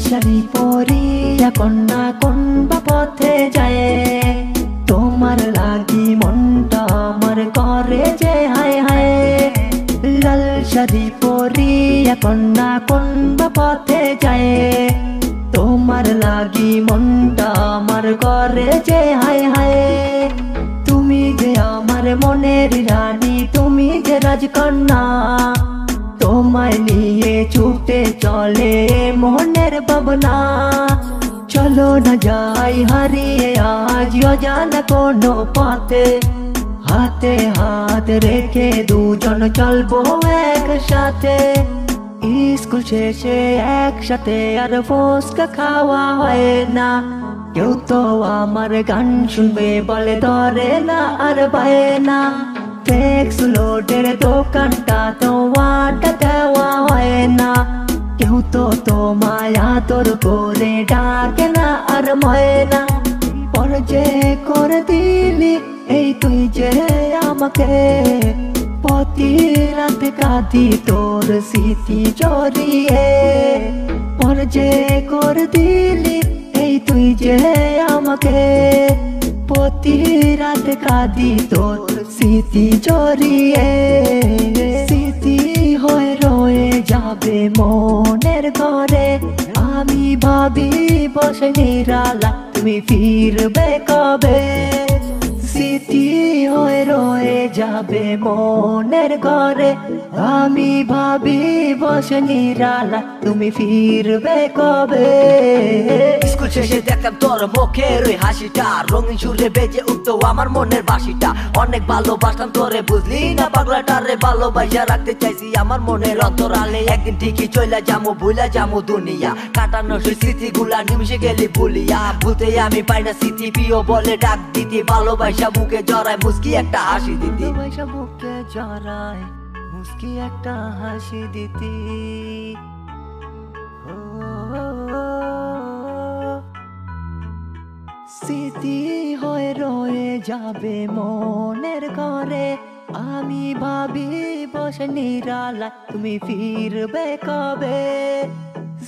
শাড়ি পরিয়া কন্যা কোন বা পথে যায়, তোমার লাগি মনটা আমার করে যে হায় হায়। লাল শাড়ি পরিয়া কন্যা কোন বা পথে যায়, তোমার লাগি মনটা আমার করে যে হায় হায়। তুমি যে আমার মনের রানী, তুমি যে রাজকন্যা, তোমায় নিয়ে ছুটে চলে মনের ভাবনা। চলো না যাই হারিয়ে আজ অজানা কোনো পথে, হাতে হাত রেখে দুজন চলবো একসাথে। স্কুল শেষে একসাথে আর ফুচকা খাওয়া হয় না, কেউ তো আমার গান শুনবে বলে ধরে না আর পায় না। ফ্লেক্স লোডের দোকানটা তোমারটা দেওয়া হয় না, কেউ তো তোমায় আদর করে ডাকে না আর ময়না। পর যে করে দিলি এই তুই যে আমাকে, প্রতি রাত কাঁদি তোর স্মৃতি জড়িয়ে। পর যে করে দিলি এই তুই যে আমাকে, প্রতি রাত কাঁদি তোর স্মৃতি জড়িয়ে। স্মৃতি হয়ে রয়ে যাবে মনের ঘরে, আমি ভাবি বসে নিরালা তুমি ফিরবে কবে। স্মৃতি হয়ে রয়ে যাবে মনের ঘরে, আমি ভাবি বসে নিরালা তুমি ফিরবে কবে। স্কুল শেষে দেখতাম তোর মুখের ওই হাসিটা, রঙিন সুরে বেজে উঠতো আমার মনের বাসিটা। অনেক ভালোবাসতাম তোরে বুঝলি না পাগলাটা রে, ভালোবাসা রাখতে চাইছি আমার মনের অন্তরালে। একদিন ঠিকই চইলা যামু ভুলা যামু দুনিয়া, কাটানো সেই স্মৃতিগুলা নিমিশে গেলি ভুলিয়া। ভুলতে আমি পাই না স্মৃতি প্রিয় বলে ডাক দিতি, ভালোবাসা বুকে জড়ায় মুস্কি একটা হাসি দিতি। ভালোবাসা বুকে জড়ায় মুস্কি একটা হাসি দিতি। স্মৃতি হয়ে রয়ে যাবে মনের ঘরে, আমি ভাবি বসে নিরালা তুমি ফিরবে কবে।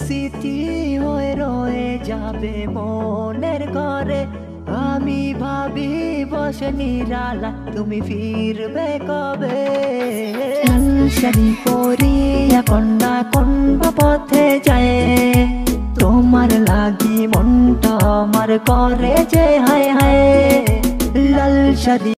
স্মৃতি হয়ে রয়ে যাবে মনের ঘরে, আমি ভাবি বসে নিরালা তুমি ফিরবে কবে। লাল শাড়ি পরিয়া কন্যা কোন বা পথে যায়, তোমার লাগি মনটা আমার করে যে হায় হায়। লাল শাড়ি